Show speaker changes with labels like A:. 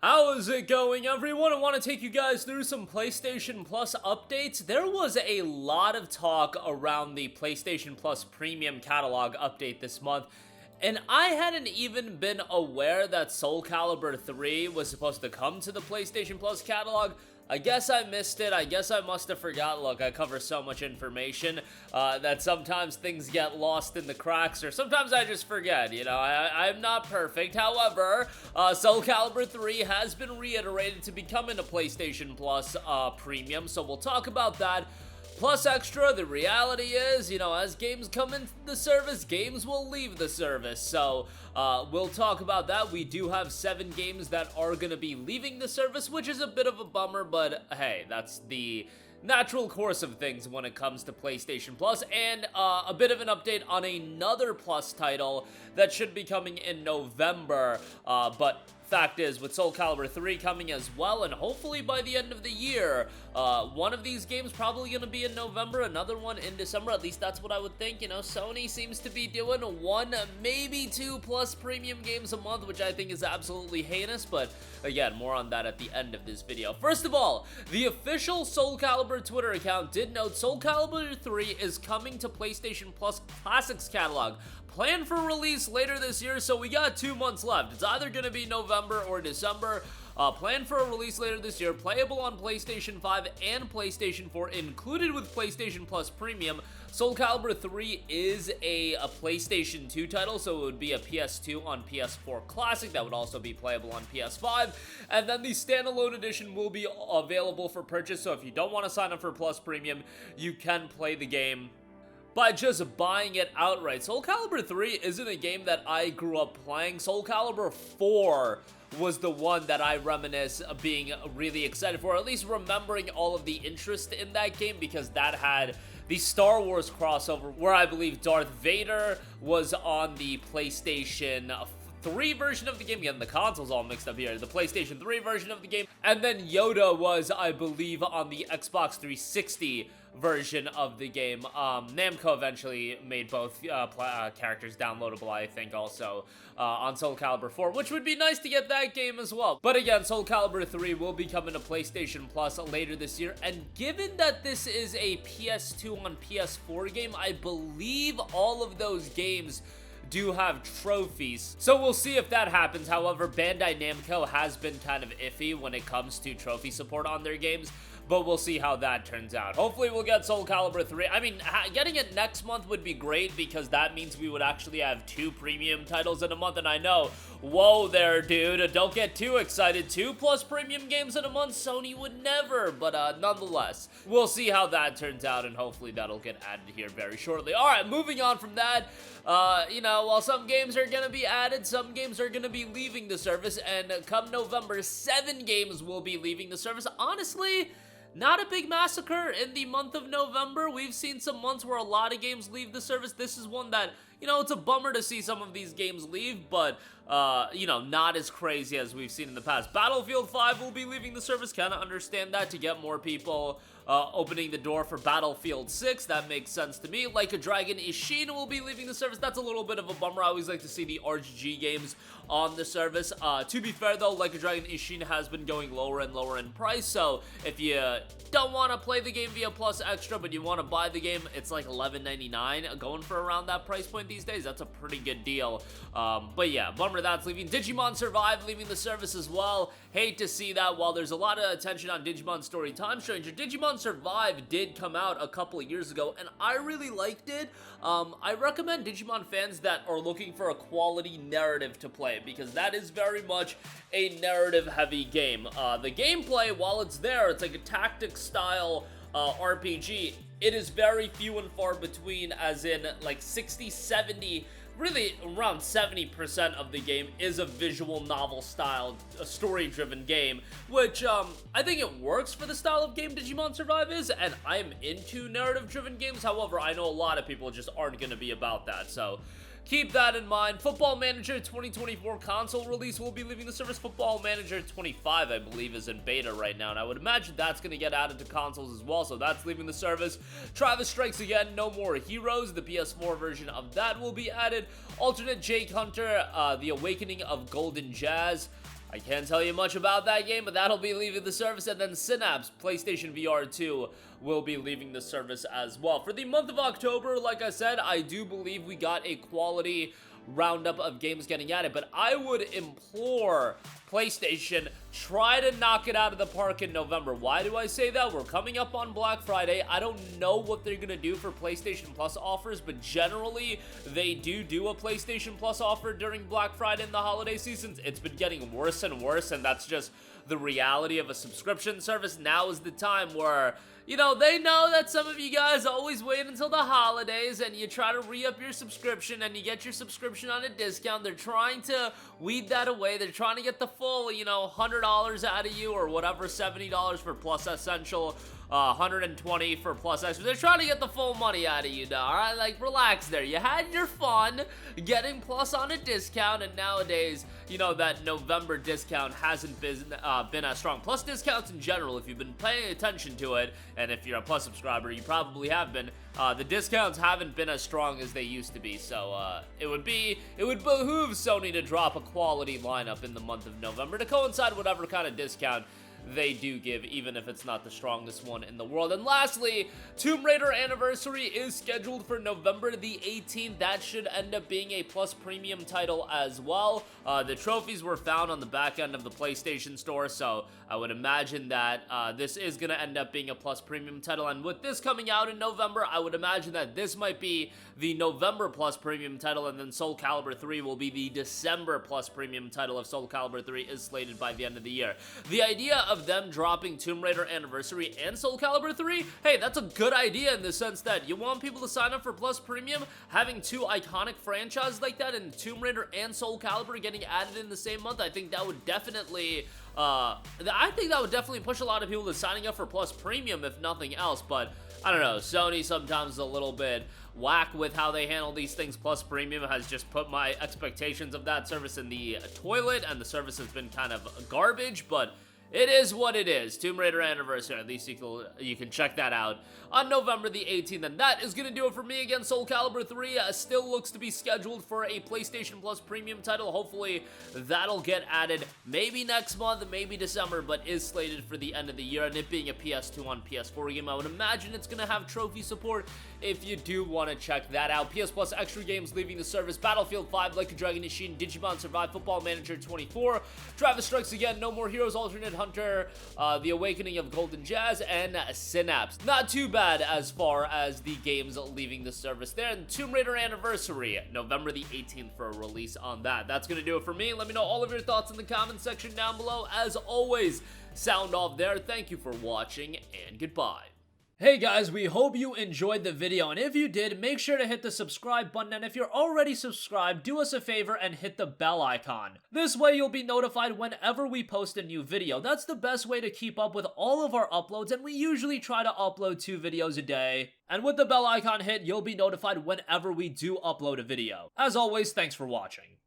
A: How is it going, everyone? I want to take you guys through some PlayStation Plus updates. There was a lot of talk around the PlayStation Plus Premium Catalog update this month, and I hadn't even been aware that Soul Calibur 3 was supposed to come to the PlayStation Plus catalog. I guess I missed it. I guess I must have forgot. Look, I cover so much information that sometimes things get lost in the cracks, or sometimes I just forget. You know, I'm not perfect. However, Soul Calibur 3 has been reiterated to become in a PlayStation Plus Premium, so we'll talk about that. Plus Extra, the reality is, you know, as games come into the service, games will leave the service. So, we'll talk about that. We do have 7 games that are going to be leaving the service, which is a bit of a bummer, but hey, that's the natural course of things when it comes to PlayStation Plus. And a bit of an update on another Plus title that should be coming in November, but fact is, with Soul Calibur 3 coming as well, and hopefully by the end of the year, one of these games probably going to be in November, another one in December. At least that's what I would think. You know, Sony seems to be doing 1, maybe 2 plus premium games a month, which I think is absolutely heinous, but again, more on that at the end of this video. First of all, the official Soul Calibur Twitter account did note Soul Calibur 3 is coming to PlayStation Plus Classics catalog. Planned for release later this year, so we got 2 months left. It's either going to be November or December. Planned for a release later this year, playable on PlayStation 5 and PlayStation 4, included with PlayStation Plus Premium. Soul Calibur 3 is a PlayStation 2 title, so it would be a PS2 on PS4 Classic. That would also be playable on PS5. And then the standalone edition will be available for purchase, so if you don't want to sign up for Plus Premium, you can play the game by just buying it outright. Soul Calibur 3 isn't a game that I grew up playing. Soul Calibur 4 was the one that I reminisce of being really excited for, at least remembering all of the interest in that game, because that had the Star Wars crossover where I believe Darth Vader was on the PlayStation 3 version of the game. Again, the console's all mixed up here. The PlayStation 3 version of the game. And then Yoda was, I believe, on the Xbox 360 version of the game. Namco eventually made both characters downloadable, I think, also on Soul Calibur 4, which would be nice to get that game as well. But again, Soul Calibur 3 will be coming to PlayStation Plus later this year, and given that this is a PS2 on PS4 game, I believe all of those games do have trophies, so we'll see if that happens. However, Bandai Namco has been kind of iffy when it comes to trophy support on their games, but we'll see how that turns out. Hopefully we'll get Soul Calibur 3. I mean, getting it next month would be great, because that means we would actually have 2 premium titles in a month. And I know, whoa there, dude, don't get too excited. 2 plus premium games in a month? Sony would never. But nonetheless, we'll see how that turns out, and hopefully that'll get added here very shortly. All right, moving on from that, you know, while some games are going to be added, some games are going to be leaving the service, and come November, 7 games will be leaving the service. Honestly, not a big massacre in the month of November. We've seen some months where a lot of games leave the service. This is one that, you know, it's a bummer to see some of these games leave, but, you know, not as crazy as we've seen in the past. Battlefield 5 will be leaving the service. Kind of understand that, to get more people opening the door for Battlefield 6. That makes sense to me. Like a Dragon Ishin will be leaving the service. That's a little bit of a bummer. I always like to see the RGG games on the service. To be fair though, Like a Dragon Ishin has been going lower and lower in price, so if you don't want to play the game via Plus Extra, but you want to buy the game, it's like $11.99, going for around that price point these days. That's a pretty good deal. But yeah, bummer that's leaving. Digimon Survive leaving the service as well. Hate to see that. While there's a lot of attention on Digimon Story Time Stranger, Digimon Survive did come out a couple of years ago, and I really liked it. I recommend Digimon fans that are looking for a quality narrative to play, because that is very much a narrative-heavy game. The gameplay, while it's there, it's like a tactics-style RPG. It is very few and far between, as in like 60, 70, really around 70% of the game is a visual novel style, a story-driven game, which I think it works for the style of game Digimon Survive is, and I'm into narrative-driven games. However, I know a lot of people just aren't going to be about that, so keep that in mind. Football Manager 2024 console release will be leaving the service. Football Manager 25, I believe, is in beta right now, and I would imagine that's going to get added to consoles as well, so that's leaving the service. Travis Strikes Again, No More Heroes, the PS4 version of that will be added. Alternate Jake Hunter, The Awakening of Golden Jazz. I can't tell you much about that game, but that'll be leaving the service, and then Synapse PlayStation VR 2 will be leaving the service as well. For the month of October, like I said, I do believe we got a quality roundup of games getting added, but I would implore PlayStation, try to knock it out of the park in November. Why do I say that? We're coming up on Black Friday. I don't know what they're gonna do for PlayStation Plus offers, but generally they do a PlayStation Plus offer during Black Friday and the holiday seasons. It's been getting worse and worse, and that's just the reality of a subscription service. Now is the time where, you know, they know that some of you guys always wait until the holidays and you try to re-up your subscription and you get your subscription on a discount. They're trying to weed that away. They're trying to get the full, you know, $100 out of you, or whatever, $70 for Plus Essential, $120 for Plus Extra. They're trying to get the full money out of you now, alright? Like, relax there. You had your fun getting Plus on a discount, and nowadays, you know, that November discount hasn't been as strong. Plus discounts in general, if you've been paying attention to it, and if you're a Plus subscriber, you probably have been, the discounts haven't been as strong as they used to be, so it would behoove Sony to drop a quality lineup in the month of November to coincide whatever kind of discount they do give, even if it's not the strongest one in the world. And lastly, Tomb Raider Anniversary is scheduled for November the 18th. That should end up being a Plus Premium title as well. The trophies were found on the back end of the PlayStation Store, so I would imagine that this is going to end up being a Plus Premium title. And with this coming out in November, I would imagine that this might be the November Plus Premium title, and then Soul Calibur 3 will be the December Plus Premium title if Soul Calibur 3 is slated by the end of the year. The idea of them dropping Tomb Raider Anniversary and Soul Calibur 3, hey, that's a good idea in the sense that you want people to sign up for Plus Premium, having two iconic franchises like that, and Tomb Raider and Soul Calibur getting added in the same month. I think that would definitely push a lot of people to signing up for Plus Premium, if nothing else. But I don't know, Sony sometimes is a little bit whack with how they handle these things. Plus Premium has just put my expectations of that service in the toilet, and the service has been kind of garbage, but it is what it is. Tomb Raider Anniversary, at least you can check that out on November the 18th. And that is going to do it for me. Again, Soul Calibur 3 still looks to be scheduled for a PlayStation Plus Premium title. Hopefully that'll get added maybe next month, maybe December, but is slated for the end of the year. And it being a PS2 on PS4 game, I would imagine it's going to have trophy support if you do want to check that out. PS Plus extra games leaving the service: Battlefield 5, Like a Dragon Machine, Digimon Survive, Football Manager 24, Travis Strikes Again, No More Heroes, Alternate Hunter, The Awakening of Golden Jazz, and Synapse. Not too bad as far as the games leaving the service there. And Tomb Raider Anniversary, November the 18th for a release on that. That's going to do it for me. Let me know all of your thoughts in the comment section down below. As always, sound off there. Thank you for watching, and goodbye. Hey guys, we hope you enjoyed the video, and if you did, make sure to hit the subscribe button, and if you're already subscribed, do us a favor and hit the bell icon. This way you'll be notified whenever we post a new video. That's the best way to keep up with all of our uploads, and we usually try to upload 2 videos a day. And with the bell icon hit, you'll be notified whenever we do upload a video. As always, thanks for watching.